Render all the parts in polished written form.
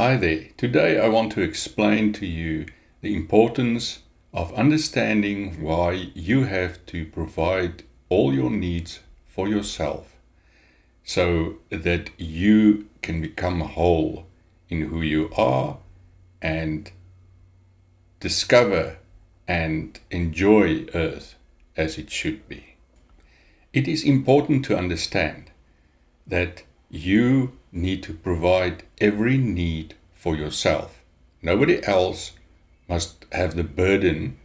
Hi there. Today I want to explain to you the importance of understanding why you have to provide all your needs for yourself so that you can become whole in who you are and discover and enjoy Earth as it should be. It is important to understand that you need to provide every need for yourself. Nobody else must have the burden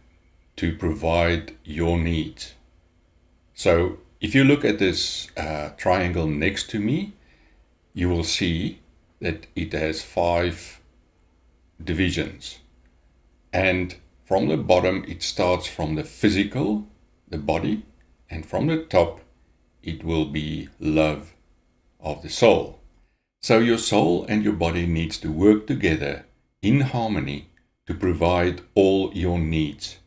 to provide your needs. So if you look at this triangle next to me, you will see that it has 5 divisions. And from the bottom, it starts from the physical, the body, and from the top, it will be love of the soul. So your soul and your body needs to work together in harmony to provide all your needs.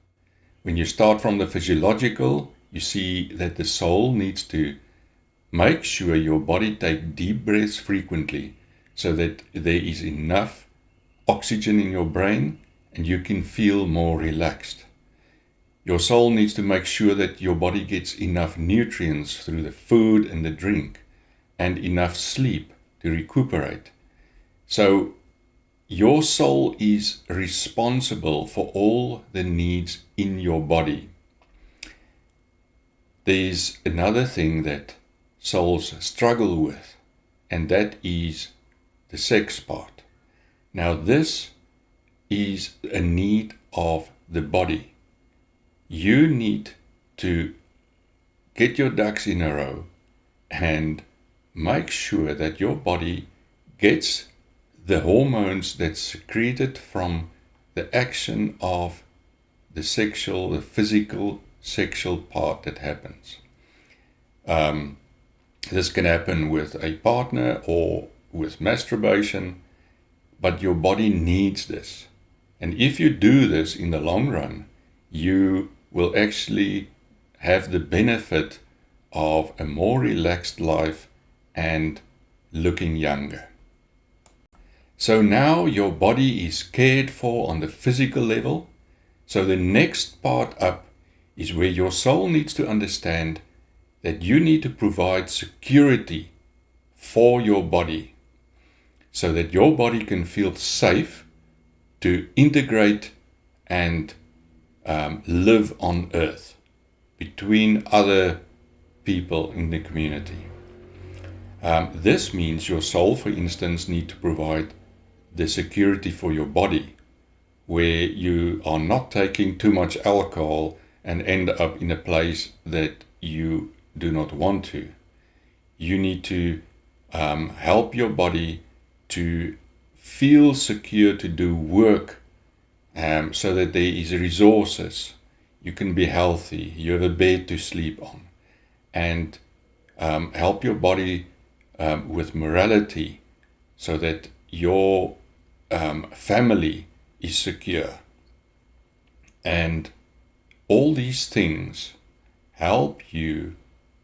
When you start from the physiological, you see that the soul needs to make sure your body takes deep breaths frequently so that there is enough oxygen in your brain and you can feel more relaxed. Your soul needs to make sure that your body gets enough nutrients through the food and the drink and enough sleep to recuperate. So your soul is responsible for all the needs in your body. There's another thing that souls struggle with, and that is the sex part. Now this is a need of the body. You need to get your ducks in a row and make sure that your body gets the hormones that's secreted from the action of the physical sexual part that happens. This can happen with a partner or with masturbation, but your body needs this. And if you do this in the long run, you will actually have the benefit of a more relaxed life and looking younger. So now your body is cared for on the physical level. So the next part up is where your soul needs to understand that you need to provide security for your body so that your body can feel safe to integrate and live on Earth between other people in the community. This means your soul, for instance, need to provide the security for your body, where you are not taking too much alcohol and end up in a place that you do not want to. You need to help your body to feel secure to do work so that there is resources. You can be healthy, you have a bed to sleep on, and help your body with morality so that your family is secure. And all these things help you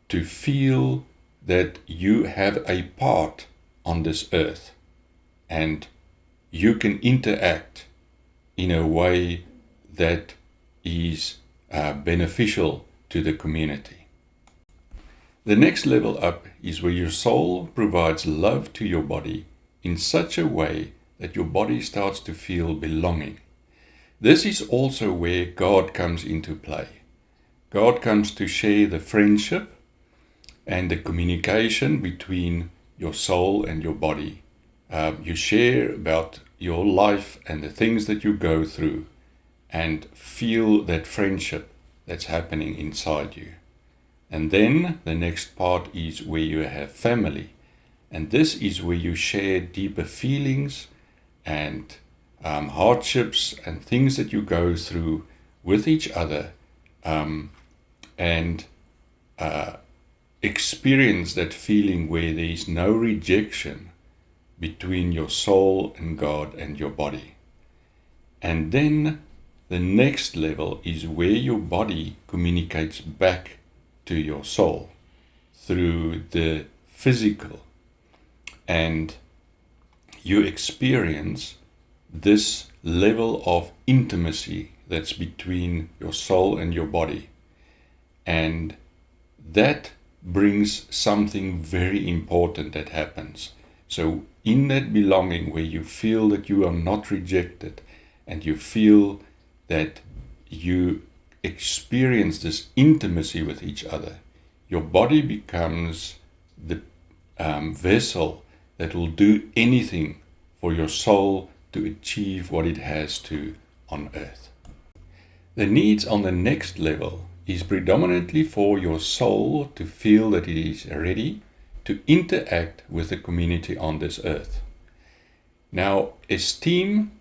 to feel that you have a part on this earth and you can interact in a way that is beneficial to the community. The next level up is where your soul provides love to your body in such a way that your body starts to feel belonging. This is also where God comes into play. God comes to share the friendship and the communication between your soul and your body. You share about your life and the things that you go through and feel that friendship that's happening inside you. And then the next part is where you have family. And this is where you share deeper feelings and hardships and things that you go through with each other and experience that feeling where there is no rejection between your soul and God and your body. And then the next level is where your body communicates back to your soul through the physical. And you experience this level of intimacy that's between your soul and your body. And that brings something very important that happens. So in that belonging, where you feel that you are not rejected, and you feel that you experience this intimacy with each other, your body becomes the vessel that will do anything for your soul to achieve what it has to on earth. The needs on the next level is predominantly for your soul to feel that it is ready to interact with the community on this earth. Now, esteem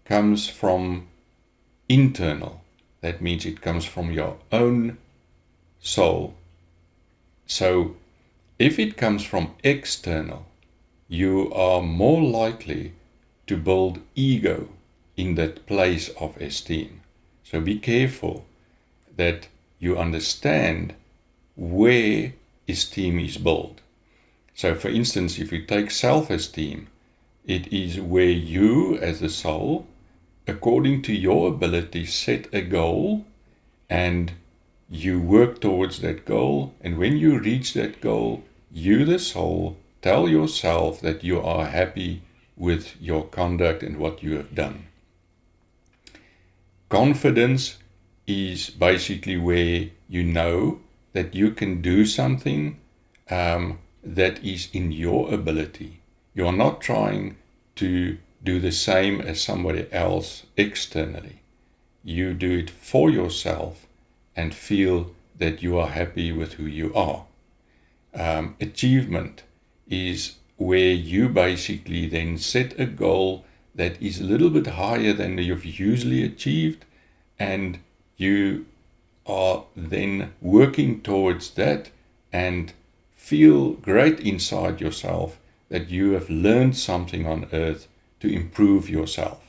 comes from internal. That means it comes from your own soul. So, if it comes from external, you are more likely to build ego in that place of esteem. So be careful that you understand where esteem is built. So for instance, if you take self-esteem, it is where you as the soul, according to your ability, set a goal and you work towards that goal. And when you reach that goal, you, the soul, tell yourself that you are happy with your conduct and what you have done. Confidence is basically where you know that you can do something that is in your ability. You are not trying to do the same as somebody else externally. You do it for yourself and feel that you are happy with who you are. Achievement is where you basically then set a goal that is a little bit higher than you've usually achieved, and you are then working towards that and feel great inside yourself that you have learned something on earth to improve yourself.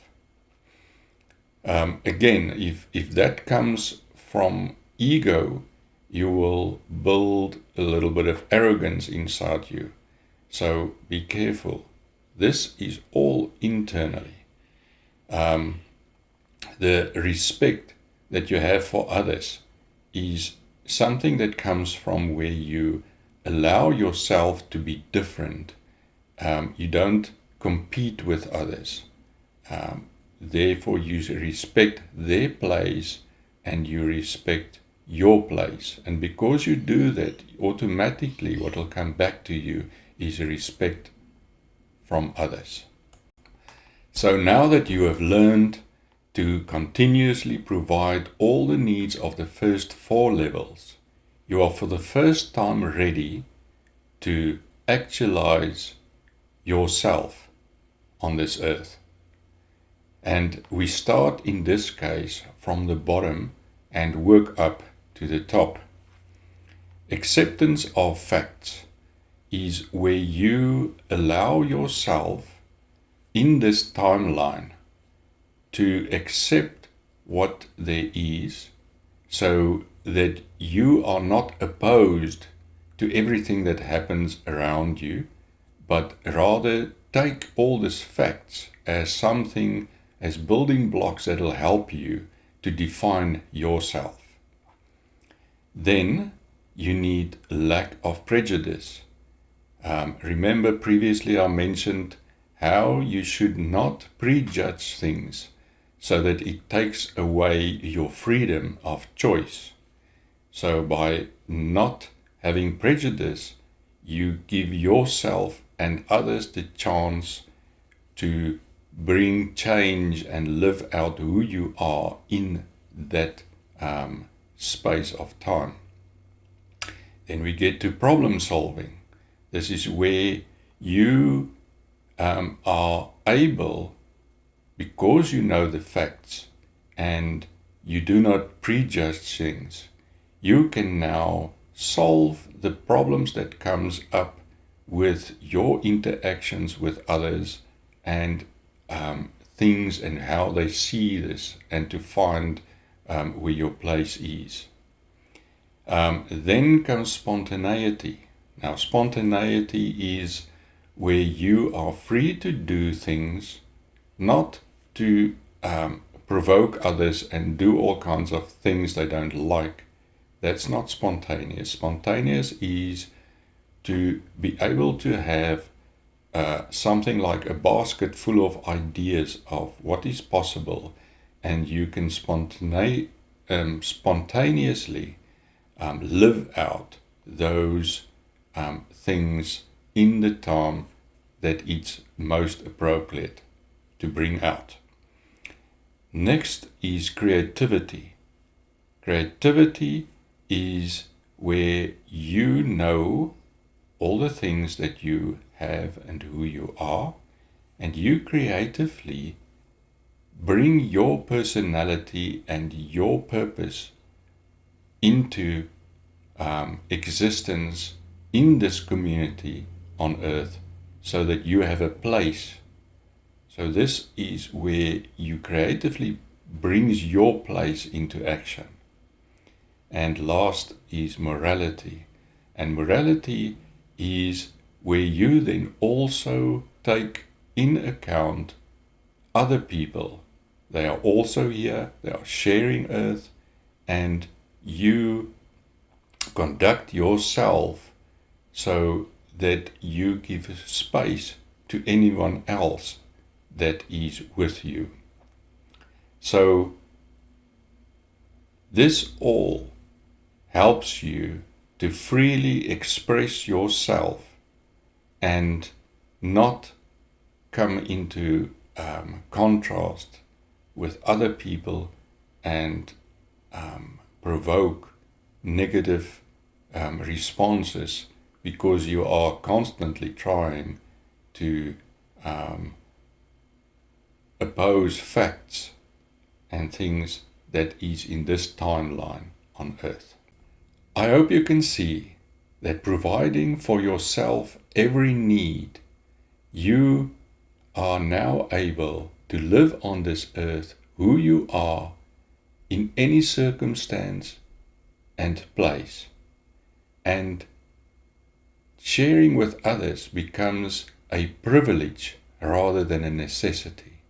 Again, if that comes from ego, you will build a little bit of arrogance inside you. So be careful. This is all internally. The respect that you have for others is something that comes from where you allow yourself to be different. You don't compete with others. Therefore, you respect their place and you respect your place. And because you do that, automatically what will come back to you is respect from others. So now that you have learned to continuously provide all the needs of the first 4 levels, you are for the first time ready to actualize yourself on this earth. And we start in this case from the bottom and work up to the top. Acceptance of facts is where you allow yourself in this timeline to accept what there is, so that you are not opposed to everything that happens around you, but rather take all these facts as something, as building blocks that will help you to define yourself. Then you need lack of prejudice. Remember previously I mentioned how you should not prejudge things so that it takes away your freedom of choice. So by not having prejudice, you give yourself and others the chance to bring change and live out who you are in that space of time. Then we get to problem solving. This is where you are able, because you know the facts and you do not prejudge things, you can now solve the problems that comes up with your interactions with others and things and how they see this, and to find where your place is. Then comes spontaneity. Now, spontaneity is where you are free to do things, not to provoke others and do all kinds of things they don't like. That's not spontaneous. Spontaneous is to be able to have something like a basket full of ideas of what is possible, and you can spontaneously live out those things in the time that it's most appropriate to bring out. Next is creativity. Creativity is where you know all the things that you have and who you are, and you creatively bring your personality and your purpose into existence in this community on earth, so that you have a place. So this is where you creatively brings your place into action. And last is morality. And morality is where you then also take in account other people. They are also here, they are sharing earth, and you conduct yourself so that you give space to anyone else that is with you. So this all helps you to freely express yourself and not come into contrast with other people and provoke negative responses, because you are constantly trying to oppose facts and things that is in this timeline on earth. I hope you can see that providing for yourself every need, you are now able to live on this earth who you are in any circumstance and place. And sharing with others becomes a privilege rather than a necessity.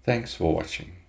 Thanks for watching.